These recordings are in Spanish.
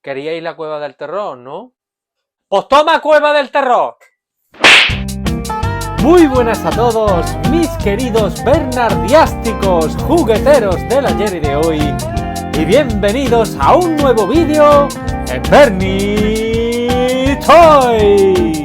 Queríais la cueva del terror, ¿no? ¡Pues toma cueva del terror! Muy buenas a todos, mis queridos bernardiásticos jugueteros del ayer y de hoy, y bienvenidos a un nuevo vídeo en Bernie Toys.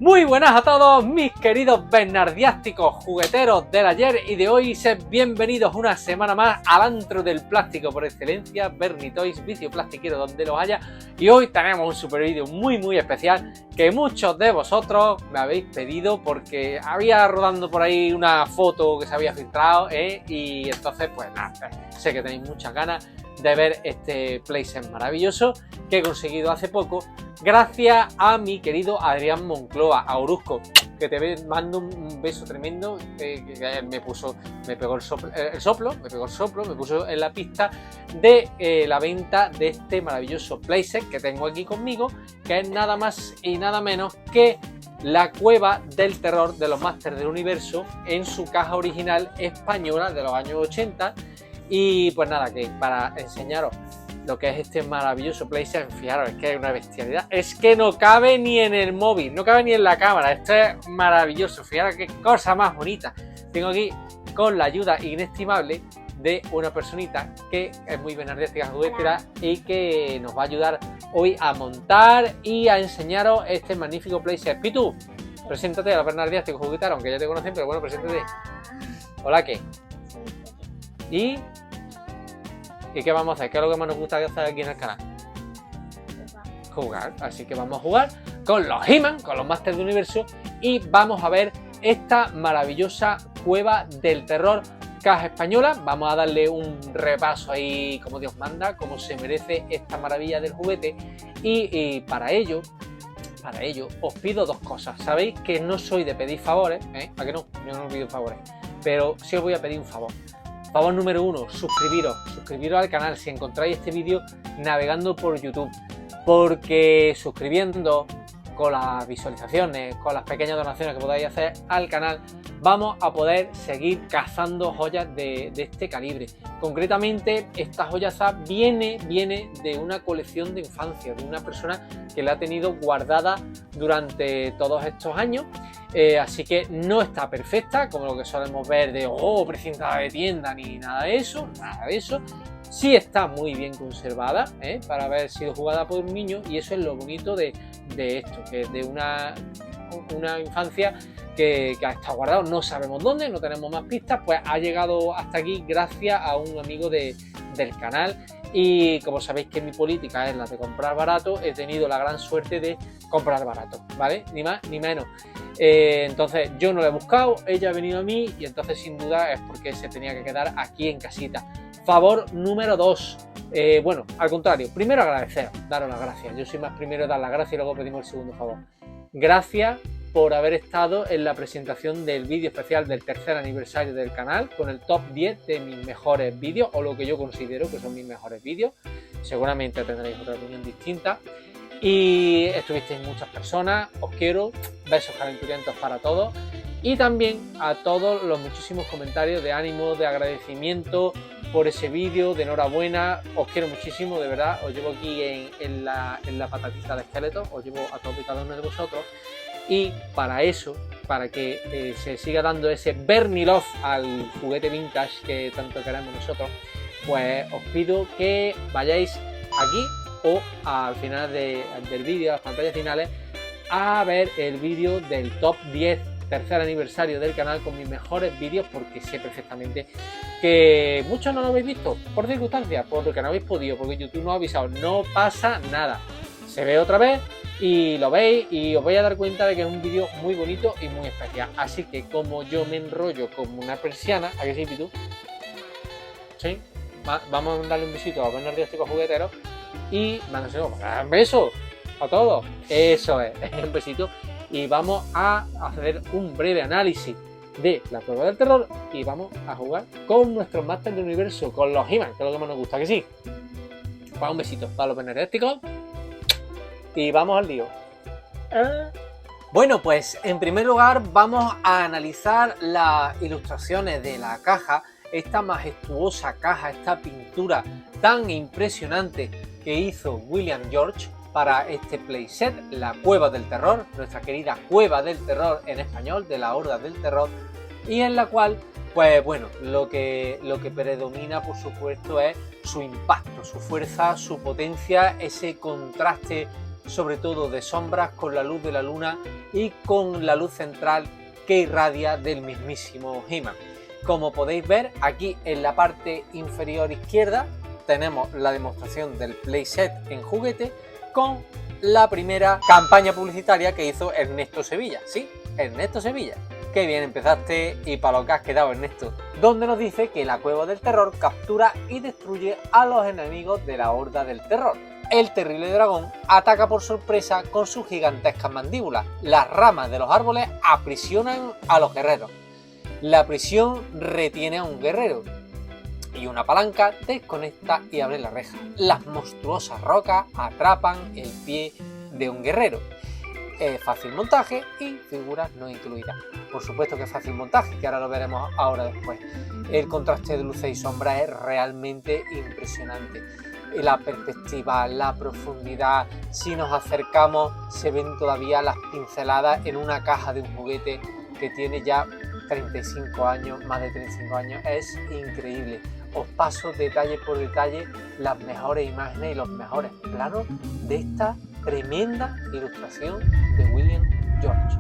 Muy buenas a todos, mis queridos bernardiásticos jugueteros del ayer y de hoy. Sed bienvenidos una semana más al antro del plástico por excelencia, Bernie Toys, vicio plastiquero donde los haya. Y hoy tenemos un super vídeo muy especial que muchos de vosotros me habéis pedido porque había rodando por ahí una foto que se había filtrado, y entonces pues nada, sé que tenéis muchas ganas de ver este playset maravilloso que he conseguido hace poco gracias a mi querido Adrián Moncloa, a Oruzco, que te mando un beso tremendo, que me pegó el soplo, me puso en la pista de la venta de este maravilloso playset que tengo aquí conmigo, que es nada más y nada menos que la cueva del terror de los Masters del Universo en su caja original española de los años 80. Y pues nada, que para enseñaros lo que es este maravilloso playset, fijaros, es que es una bestialidad, es que no cabe ni en el móvil, no cabe ni en la cámara, esto es maravilloso, fijaros qué cosa más bonita. Tengo aquí con la ayuda inestimable de una personita que es muy bernardiástica juguetera y que nos va a ayudar hoy a montar y a enseñaros este magnífico playset. Pitu, preséntate a los bernardiásticos jugueteros, aunque ya te conocen, pero bueno, preséntate. Hola, ¿qué? ¿Y qué vamos a hacer? ¿Qué es lo que más nos gusta hacer aquí en el canal? Jugar. Así que vamos a jugar con los He-Man, con los Masters del Universo, y vamos a ver esta maravillosa cueva del terror caja española. Vamos a darle un repaso ahí como Dios manda, como se merece esta maravilla del juguete. Y para ello os pido dos cosas. Sabéis que no soy de pedir favores, ¿A que no? Yo no pido favores, pero sí os voy a pedir un favor. Favor número uno, suscribiros al canal si encontráis este vídeo navegando por YouTube, porque suscribiendo, con las visualizaciones, con las pequeñas donaciones que podáis hacer al canal, vamos a poder seguir cazando joyas de este calibre. Concretamente, esta joyaza viene de una colección de infancia, de una persona que la ha tenido guardada durante todos estos años. Así que no está perfecta, como lo que solemos ver de precintada de tienda, ni nada de eso, Sí está muy bien conservada, para haber sido jugada por un niño, y eso es lo bonito de esto, que es de una infancia que ha estado guardado, no sabemos dónde, no tenemos más pistas, pues ha llegado hasta aquí gracias a un amigo del canal. Y como sabéis que mi política es la de comprar barato, he tenido la gran suerte de comprar barato, ¿vale? Ni más ni menos. Entonces yo no la he buscado, ella ha venido a mí, y entonces sin duda es porque se tenía que quedar aquí en casita. Favor número 2. Bueno, al contrario, primero agradecer, daros las gracias. Yo soy más primero de dar las gracias y luego pedimos el segundo favor. Gracias por haber estado en la presentación del vídeo especial del tercer aniversario del canal, con el top 10 de mis mejores vídeos, o lo que yo considero que son mis mejores vídeos. Seguramente tendréis otra opinión distinta. Y estuvisteis muchas personas, os quiero, besos calenturientos para todos. Y también a todos los muchísimos comentarios de ánimo, de agradecimiento por ese vídeo, de enhorabuena. Os quiero muchísimo, de verdad. Os llevo aquí en la patatita de esqueleto, os llevo a todos y cada uno de vosotros. Y para eso, para que se siga dando ese Bernie Love al juguete vintage que tanto queremos nosotros, pues os pido que vayáis aquí o al final del vídeo, a las pantallas finales, a ver el vídeo del top 10 tercer aniversario del canal con mis mejores vídeos, porque sé perfectamente que muchos no lo habéis visto por circunstancias, porque no habéis podido, porque YouTube no ha avisado. No pasa nada, se ve otra vez y lo veis y os vais a dar cuenta de que es un vídeo muy bonito y muy especial. Así que como yo me enrollo como una persiana, ¿a qué sí, Pitu? ¿Sí? Vamos a darle un besito a los bernardiásticos jugueteros y un beso a todos. Eso es, un besito. Y vamos a hacer un breve análisis de la cueva del terror y vamos a jugar con nuestros Masters del Universo, con los He-Man, que es lo que más nos gusta, que sí. Un besito para los bernardiásticos y vamos al lío. Bueno, pues en primer lugar vamos a analizar las ilustraciones de la caja, esta majestuosa caja, esta pintura tan impresionante que hizo William George para este playset, la Cueva del Terror, nuestra querida Cueva del Terror en español, de la Horda del Terror, y en la cual, pues bueno, lo que predomina, por supuesto, es su impacto, su fuerza, su potencia, ese contraste sobre todo de sombras con la luz de la luna y con la luz central que irradia del mismísimo He-Man. Como podéis ver, aquí en la parte inferior izquierda tenemos la demostración del playset en juguete con la primera campaña publicitaria que hizo Ernesto Sevilla. Sí, Ernesto Sevilla. Qué bien empezaste y para lo que has quedado, Ernesto. Donde nos dice que la Cueva del Terror captura y destruye a los enemigos de la Horda del Terror. El terrible dragón ataca por sorpresa con sus gigantescas mandíbulas. Las ramas de los árboles aprisionan a los guerreros. La prisión retiene a un guerrero y una palanca desconecta y abre la reja. Las monstruosas rocas atrapan el pie de un guerrero. Fácil montaje y figuras no incluidas. Por supuesto que es fácil montaje, que ahora lo veremos ahora después. El contraste de luces y sombras es realmente impresionante. La perspectiva, la profundidad, si nos acercamos se ven todavía las pinceladas en una caja de un juguete que tiene ya 35 años, más de 35 años, es increíble. Os paso detalle por detalle las mejores imágenes y los mejores planos de esta tremenda ilustración de William George.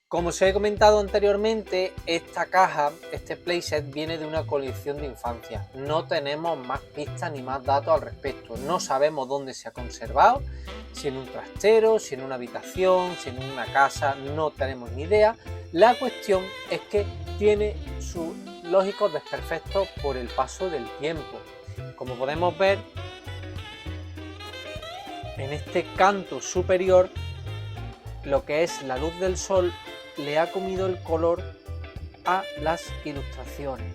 Como os he comentado anteriormente, esta caja, este playset, viene de una colección de infancia. No tenemos más pistas ni más datos al respecto. No sabemos dónde se ha conservado, si en un trastero, si en una habitación, si en una casa, no tenemos ni idea. La cuestión es que tiene sus lógicos desperfectos por el paso del tiempo. Como podemos ver, en este canto superior, lo que es la luz del sol le ha comido el color a las ilustraciones.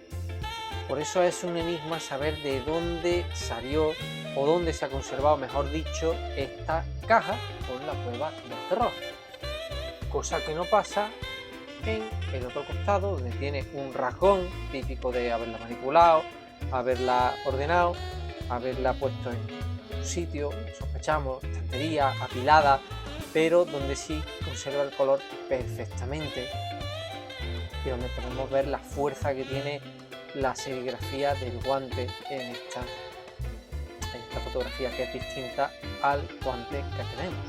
Por eso es un enigma saber de dónde salió o dónde se ha conservado, mejor dicho, esta caja con la Cueva del Terror. Cosa que no pasa en el otro costado, donde tiene un rasgón típico de haberla manipulado, haberla ordenado, haberla puesto en su sitio, sospechamos, estantería, apilada, pero donde sí conserva el color perfectamente y donde podemos ver la fuerza que tiene la serigrafía del guante en esta fotografía, que es distinta al guante que tenemos.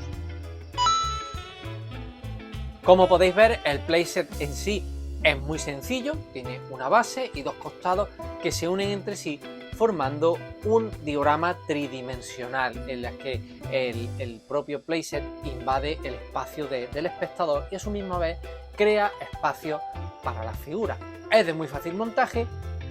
Como podéis ver, el playset en sí es muy sencillo, tiene una base y dos costados que se unen entre sí formando un diorama tridimensional en el que el propio playset invade el espacio del espectador y a su misma vez crea espacio para las figuras. Es de muy fácil montaje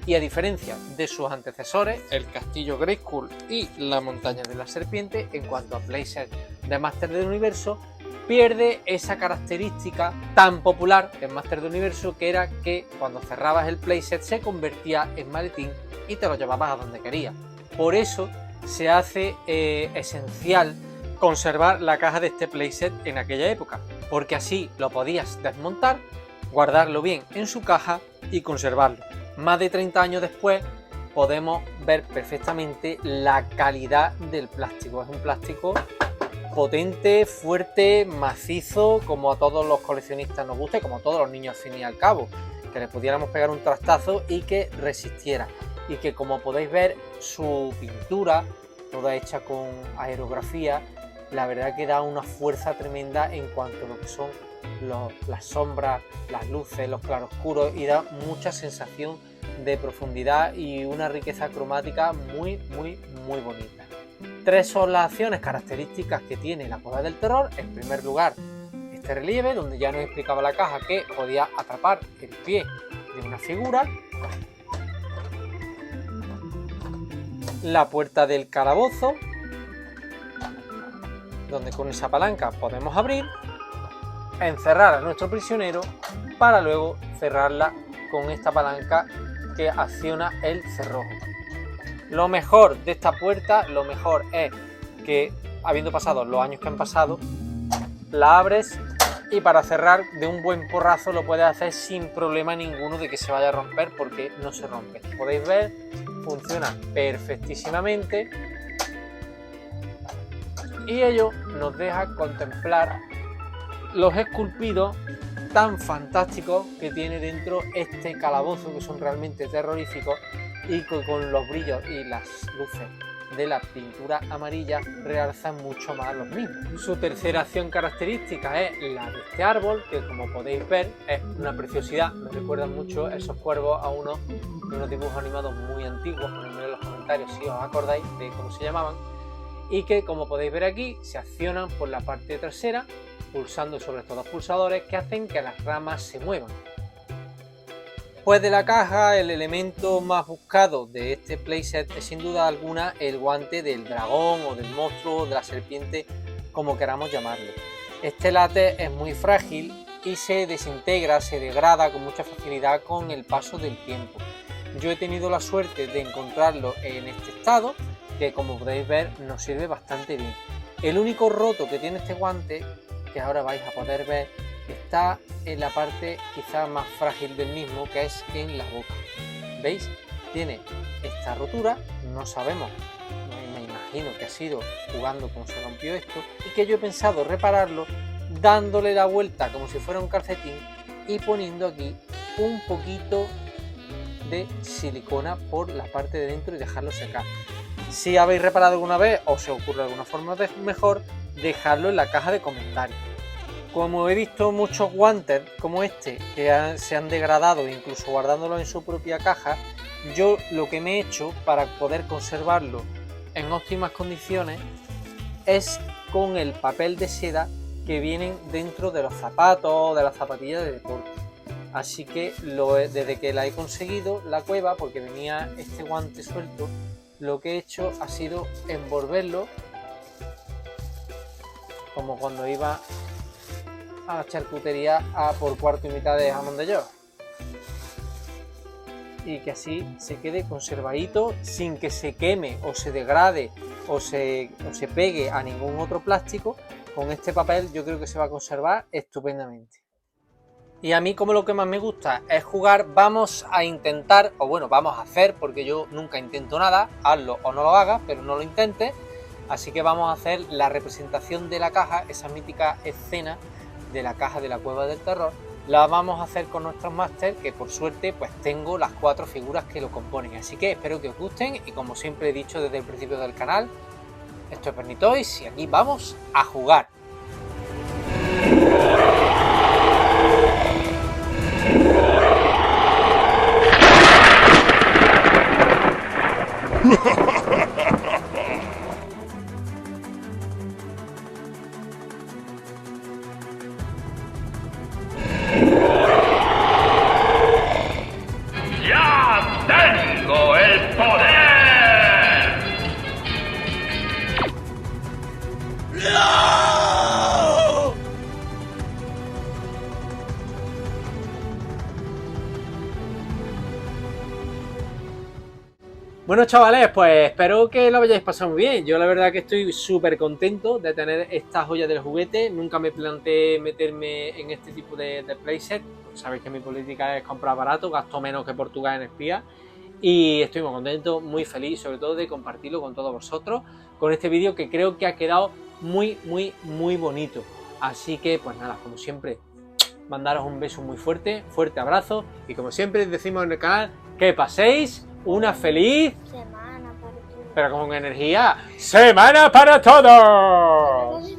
y, a diferencia de sus antecesores, el Castillo Grayskull y la Montaña de la Serpiente, en cuanto a playset de Máster del Universo, pierde esa característica tan popular en Máster del Universo, que era que cuando cerrabas el playset se convertía en maletín y te lo llevabas a donde querías. Por eso se hace esencial conservar la caja de este playset en aquella época, porque así lo podías desmontar, guardarlo bien en su caja y conservarlo. Más de 30 años después podemos ver perfectamente la calidad del plástico. Es un plástico potente, fuerte, macizo, como a todos los coleccionistas nos gusta y como a todos los niños al fin y al cabo, que le pudiéramos pegar un trastazo y que resistiera. Y que, como podéis ver, su pintura, toda hecha con aerografía, la verdad que da una fuerza tremenda en cuanto a lo que son las sombras, las luces, los claroscuros, y da mucha sensación de profundidad y una riqueza cromática muy bonita. 3 son las acciones características que tiene la Cueva del Terror. En primer lugar, este relieve, donde ya nos explicaba la caja que podía atrapar el pie de una figura. La puerta del calabozo, donde con esa palanca podemos abrir, encerrar a nuestro prisionero para luego cerrarla con esta palanca que acciona el cerrojo. Lo mejor de esta puerta, lo mejor es que, habiendo pasado los años que han pasado, la abres y para cerrar de un buen porrazo lo puedes hacer sin problema ninguno de que se vaya a romper, porque no se rompe. Podéis ver, funciona perfectísimamente y ello nos deja contemplar los esculpidos tan fantásticos que tiene dentro este calabozo, que son realmente terroríficos y que con los brillos y las luces de la pintura amarilla realzan mucho más los mismos. Su tercera acción característica es la de este árbol, que como podéis ver es una preciosidad. Me recuerdan mucho esos cuervos a unos dibujos animados muy antiguos. Ponedme en los comentarios si os acordáis de cómo se llamaban, y que, como podéis ver aquí, se accionan por la parte trasera pulsando sobre estos dos pulsadores que hacen que las ramas se muevan. Después de la caja, el elemento más buscado de este playset es sin duda alguna el guante del dragón o del monstruo o de la serpiente, como queramos llamarlo. Este látex es muy frágil y se desintegra, se degrada con mucha facilidad con el paso del tiempo. Yo he tenido la suerte de encontrarlo en este estado, que como podéis ver nos sirve bastante bien. El único roto que tiene este guante, que ahora vais a poder ver, está en la parte quizá más frágil del mismo, que es en la boca. ¿Veis? Tiene esta rotura, no sabemos, me imagino que ha sido jugando como se rompió esto, y que yo he pensado repararlo dándole la vuelta como si fuera un calcetín y poniendo aquí un poquito de silicona por la parte de dentro y dejarlo secar. Si habéis reparado alguna vez o se os ocurre alguna forma mejor, dejadlo en la caja de comentarios. Como he visto muchos guantes como este que se han degradado, incluso guardándolo en su propia caja, yo lo que me he hecho para poder conservarlo en óptimas condiciones es con el papel de seda que vienen dentro de los zapatos o de las zapatillas de deporte. Así que desde que la he conseguido, la cueva, porque venía este guante suelto, lo que he hecho ha sido envolverlo como cuando iba a la charcutería a por cuarto y mitad de jamón de york, y que así se quede conservadito sin que se queme o se degrade o se pegue a ningún otro plástico. Con este papel yo creo que se va a conservar estupendamente. Y a mí, como lo que más me gusta es jugar, vamos a intentar, o bueno, vamos a hacer, porque yo nunca intento nada, hazlo o no lo hagas, pero no lo intentes. Así que vamos a hacer la representación de la caja, esa mítica escena de la caja de la Cueva del Terror. La vamos a hacer con nuestros máster, que por suerte pues tengo las 4 figuras que lo componen. Así que espero que os gusten y, como siempre he dicho desde el principio del canal, esto es Bernie Toys y aquí vamos a jugar. Bueno, chavales, pues espero que lo hayáis pasado muy bien. Yo la verdad que estoy súper contento de tener esta joya del juguete. Nunca me planteé meterme en este tipo de playset. Sabéis que mi política es comprar barato, gasto menos que Portugal en espía. Y estoy muy contento, muy feliz, sobre todo de compartirlo con todos vosotros, con este vídeo que creo que ha quedado muy bonito. Así que, pues nada, como siempre, mandaros un beso muy fuerte, fuerte abrazo. Y como siempre decimos en el canal, que paséis una feliz semana para todos. pero con energía, semana para todos.